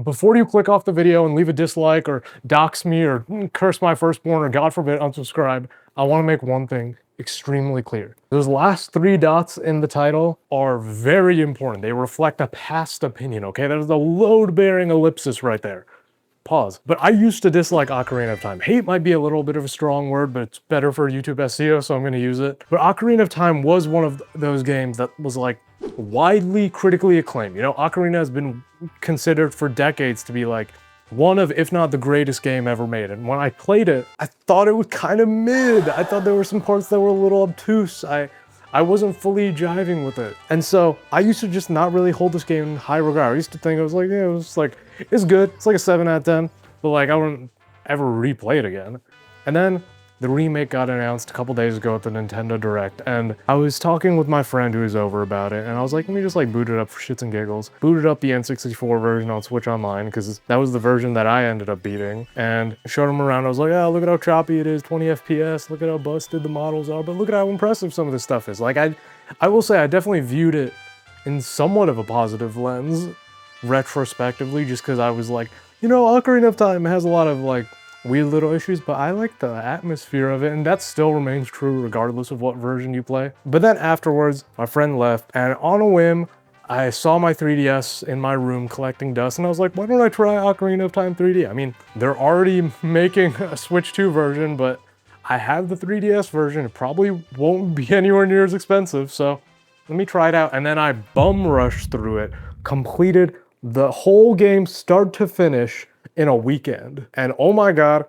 Before you click off the video and leave a dislike or dox me or curse my firstborn or God forbid unsubscribe, I want to make one thing extremely clear. Those last 3 dots in the title are very important. They reflect a past opinion, okay? There's a load-bearing ellipsis right there. Pause. But I used to dislike Ocarina of Time. Hate might be a little bit of a strong word, but it's better for YouTube SEO, so I'm going to use it. But Ocarina of Time was one of those games that was like widely critically acclaimed. You know, Ocarina has been considered for decades to be like one of, if not the greatest game ever made. And when I played it, I thought it was kind of mid. I thought there were some parts that were a little obtuse. I wasn't fully jiving with it. And so I used to just not really hold this game in high regard. I used to think it was like, yeah, it was like, it's good. It's like a 7 out of 10, but like I wouldn't ever replay it again. And then the remake got announced a couple days ago at the Nintendo Direct, and I was talking with my friend who was over about it, and I was like, let me just like boot it up for shits and giggles. Booted up the N64 version on Switch Online, because that was the version that I ended up beating, and showed him around. I was like, oh, look at how choppy it is, 20 FPS, look at how busted the models are, but look at how impressive some of this stuff is. Like, I will say I definitely viewed it in somewhat of a positive lens, retrospectively, just because I was like, you know, Ocarina of Time has a lot of like weird little issues, but I like the atmosphere of it, and that still remains true regardless of what version you play. But then afterwards, my friend left, and on a whim, I saw my 3DS in my room collecting dust, and I was like, why don't I try Ocarina of Time 3D? I mean, they're already making a Switch 2 version, but I have the 3DS version. It probably won't be anywhere near as expensive, so let me try it out. And then I bum rushed through it, completed the whole game start to finish in a weekend. And oh my god,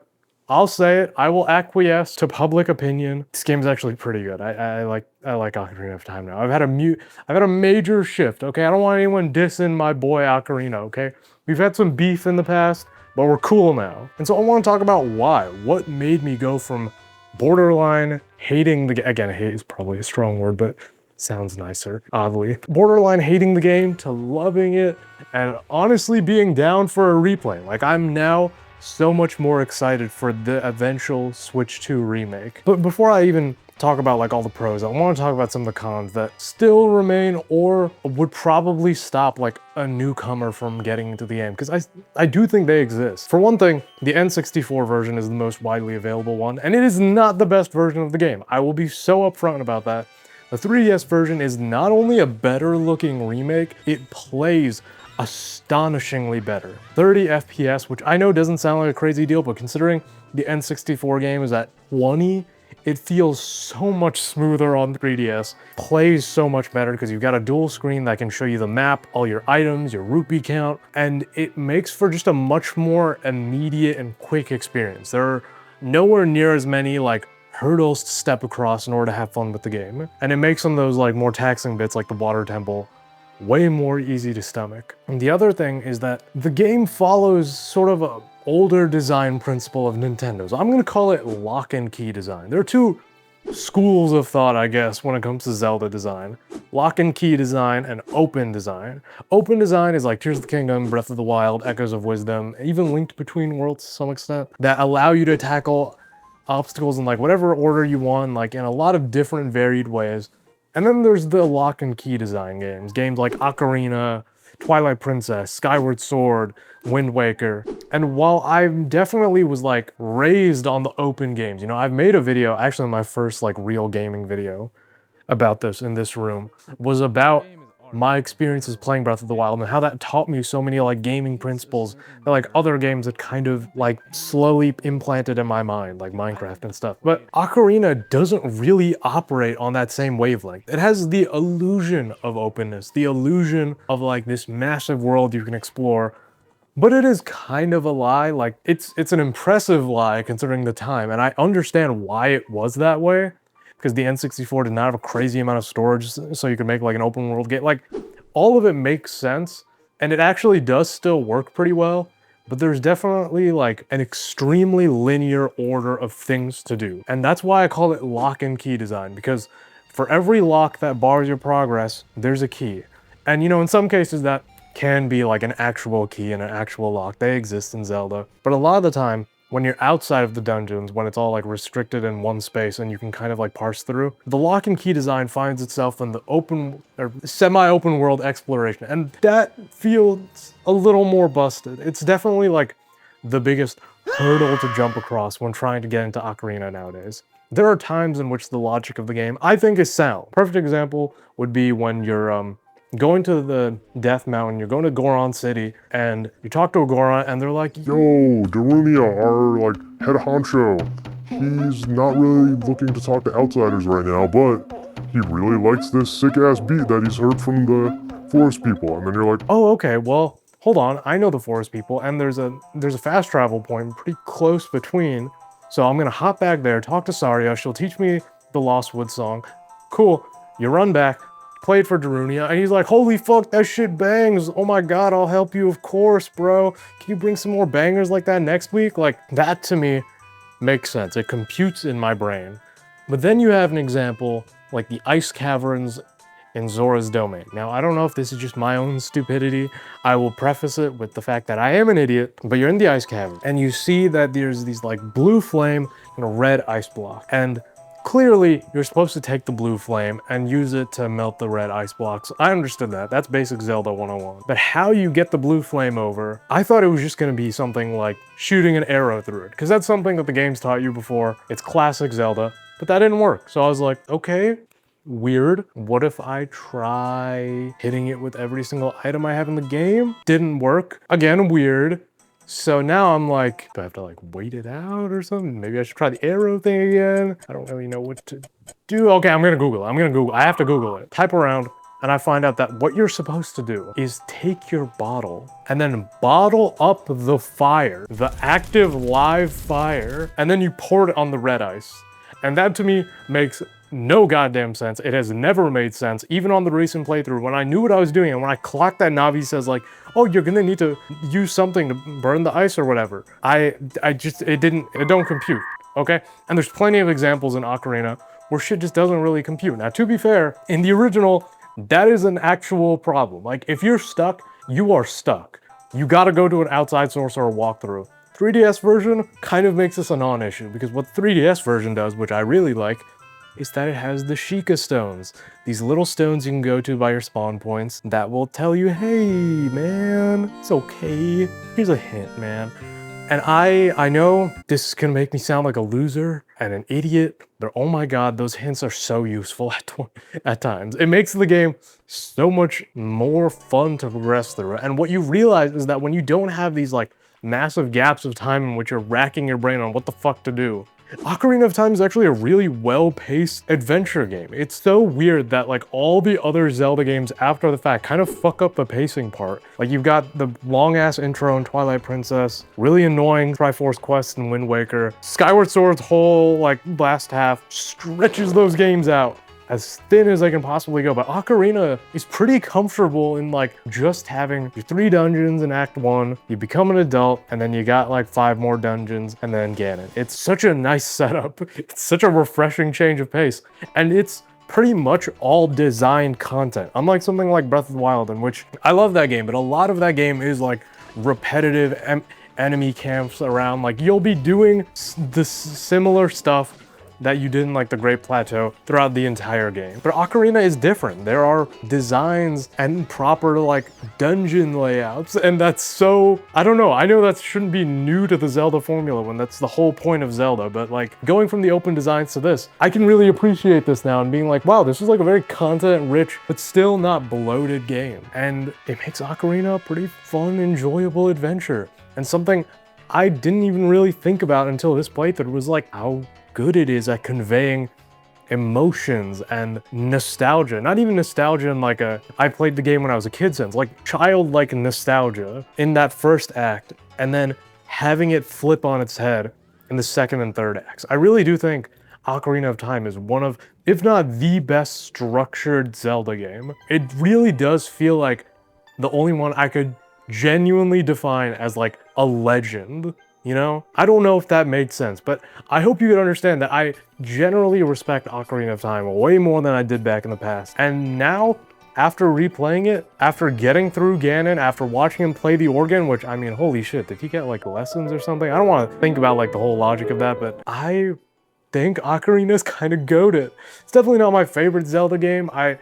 I'll say it, I will acquiesce to public opinion. This game's actually pretty good. I like Ocarina of Time now. I've had a major shift, okay? I don't want anyone dissing my boy Ocarina, okay? We've had some beef in the past, but we're cool now. And so I want to talk about why. What made me go from borderline hating the game, again, hate is probably a strong word, but sounds nicer, oddly. Borderline hating the game to loving it and honestly being down for a replay. Like, I'm now so much more excited for the eventual Switch 2 remake. But before I even talk about like all the pros, I want to talk about some of the cons that still remain or would probably stop like a newcomer from getting into the game, because I do think they exist. For one thing, the N64 version is the most widely available one, and it is not the best version of the game. I will be so upfront about that. The 3DS version is not only a better looking remake, it plays astonishingly better. 30 FPS, which I know doesn't sound like a crazy deal, but considering the N64 game is at 20, it feels so much smoother on 3DS. Plays so much better because you've got a dual screen that can show you the map, all your items, your rupee count, and it makes for just a much more immediate and quick experience. There are nowhere near as many like hurdles to step across in order to have fun with the game. And it makes some of those like more taxing bits like the water temple way more easy to stomach. And the other thing is that the game follows sort of an older design principle of Nintendo's. I'm gonna call it lock and key design. There are 2 schools of thought, I guess, when it comes to Zelda design. Lock and key design and open design. Open design is like Tears of the Kingdom, Breath of the Wild, Echoes of Wisdom, even Linked Between Worlds to some extent, that allow you to tackle obstacles in like whatever order you want, like in a lot of different varied ways. And then there's the lock and key design games like Ocarina, Twilight Princess, Skyward Sword, Wind Waker. And while I definitely was like raised on the open games, you know, I've made a video, actually my first like real gaming video about this in this room, was about my experiences playing Breath of the Wild and how that taught me so many like gaming principles that like other games had kind of like slowly implanted in my mind, like Minecraft and stuff. But Ocarina doesn't really operate on that same wavelength. It has the illusion of openness, the illusion of like this massive world you can explore, but it is kind of a lie. Like it's an impressive lie considering the time, and I understand why it was that way, because the N64 did not have a crazy amount of storage so you could make like an open world game. Like, all of it makes sense, and it actually does still work pretty well, but there's definitely like an extremely linear order of things to do. And that's why I call it lock and key design, because for every lock that bars your progress, there's a key. And you know, in some cases that can be like an actual key and an actual lock. They exist in Zelda. But a lot of the time, when you're outside of the dungeons, when it's all like restricted in one space and you can kind of like parse through, the lock and key design finds itself in the open or semi-open world exploration. And that feels a little more busted. It's definitely like the biggest hurdle to jump across when trying to get into Ocarina nowadays. There are times in which the logic of the game, I think, is sound. Perfect example would be when you're going to the Death Mountain, you're going to Goron City, and you talk to a Goron, and they're like, Yo, Darunia, our like head honcho, he's not really looking to talk to outsiders right now, but he really likes this sick-ass beat that he's heard from the forest people. And then you're like, oh, okay, well, hold on, I know the forest people, and there's a fast travel point pretty close between, so I'm gonna hop back there, talk to Saria, she'll teach me the Lost Woods song. Cool, you run back, play it for Darunia, and he's like, holy fuck, that shit bangs. Oh my god, I'll help you, of course, bro. Can you bring some more bangers like that next week? Like, that to me makes sense. It computes in my brain. But then you have an example like the ice caverns in Zora's Domain. Now, I don't know if this is just my own stupidity. I will preface it with the fact that I am an idiot, but you're in the ice cavern, and you see that there's these like blue flame and a red ice block. And clearly, you're supposed to take the blue flame and use it to melt the red ice blocks. I understood that. That's basic Zelda 101. But how you get the blue flame over, I thought it was just gonna be something like shooting an arrow through it, because that's something that the game's taught you before. It's classic Zelda, but that didn't work. So I was like, okay, weird. What if I try hitting it with every single item I have in the game? Didn't work. Again, weird. So now I'm like, do I have to like wait it out or something? Maybe I should try the arrow thing again. I don't really know what to do. Okay, I'm gonna Google it. I have to Google it. Type around, and I find out that what you're supposed to do is take your bottle and then bottle up the fire, the active live fire, and then you pour it on the red ice. And that to me makes no goddamn sense. It has never made sense, even on the recent playthrough, when I knew what I was doing, and when I clocked that Navi says like, oh, you're gonna need to use something to burn the ice or whatever. It don't compute, okay? And there's plenty of examples in Ocarina where shit just doesn't really compute. Now, to be fair, in the original, that is an actual problem. Like, if you're stuck, you are stuck. You gotta go to an outside source or a walkthrough. 3DS version kind of makes this a non-issue, because what the 3DS version does, which I really like, is that it has the Sheikah stones. These little stones you can go to by your spawn points that will tell you, hey, man, it's okay. Here's a hint, man. And I know this is gonna make me sound like a loser and an idiot, but oh my god, those hints are so useful at times. It makes the game so much more fun to progress through. And what you realize is that when you don't have these like massive gaps of time in which you're racking your brain on what the fuck to do, Ocarina of Time is actually a really well-paced adventure game. It's so weird that like all the other Zelda games after the fact kind of fuck up the pacing part. Like you've got the long-ass intro in Twilight Princess, really annoying Triforce Quest and Wind Waker. Skyward Sword's whole like last half stretches those games out as thin as they can possibly go, but Ocarina is pretty comfortable in like just having your 3 dungeons in Act 1, you become an adult, and then you got like 5 more dungeons, and then Ganon. It's such a nice setup. It's such a refreshing change of pace, and it's pretty much all designed content. Unlike something like Breath of the Wild, in which I love that game, but a lot of that game is like repetitive enemy camps around. Like you'll be doing the similar stuff that you did in like the Great Plateau throughout the entire game. But Ocarina is different. There are designs and proper like dungeon layouts, and that's so, I don't know, I know that shouldn't be new to the Zelda formula when that's the whole point of Zelda, but like going from the open designs to this, I can really appreciate this now and being like, wow, this is like a very content rich, but still not bloated game. And it makes Ocarina a pretty fun, enjoyable adventure. And something I didn't even really think about until this playthrough was like how good it is at conveying emotions and nostalgia. Not even nostalgia in like a, I played the game when I was a kid sense, like childlike nostalgia in that first act, and then having it flip on its head in the second and third acts. I really do think Ocarina of Time is one of, if not the best structured Zelda game. It really does feel like the only one I could genuinely define as like a legend. You know? I don't know if that made sense, but I hope you can understand that I generally respect Ocarina of Time way more than I did back in the past. And now, after replaying it, after getting through Ganon, after watching him play the organ, which, I mean, holy shit, did he get like lessons or something? I don't want to think about like the whole logic of that, but I think Ocarina's kind of goated. It's definitely not my favorite Zelda game. I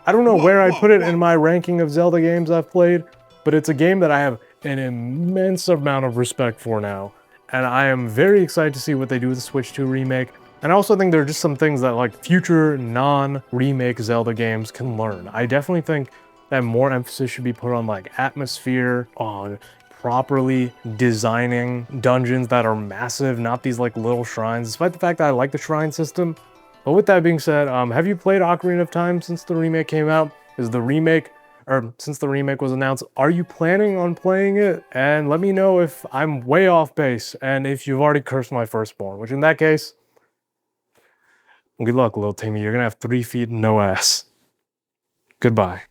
don't know where I'd put it in my ranking of Zelda games I've played, but it's a game that I have an immense amount of respect for now. And I am very excited to see what they do with the Switch 2 remake. And I also think there are just some things that like future non-remake Zelda games can learn. I definitely think that more emphasis should be put on like atmosphere, on properly designing dungeons that are massive, not these like little shrines, despite the fact that I like the shrine system. But with that being said, have you played Ocarina of Time since the remake came out? Since the remake was announced, are you planning on playing it? And let me know if I'm way off base and if you've already cursed my firstborn, which in that case, good luck, little Timmy. You're gonna have 3 feet and no ass. Goodbye.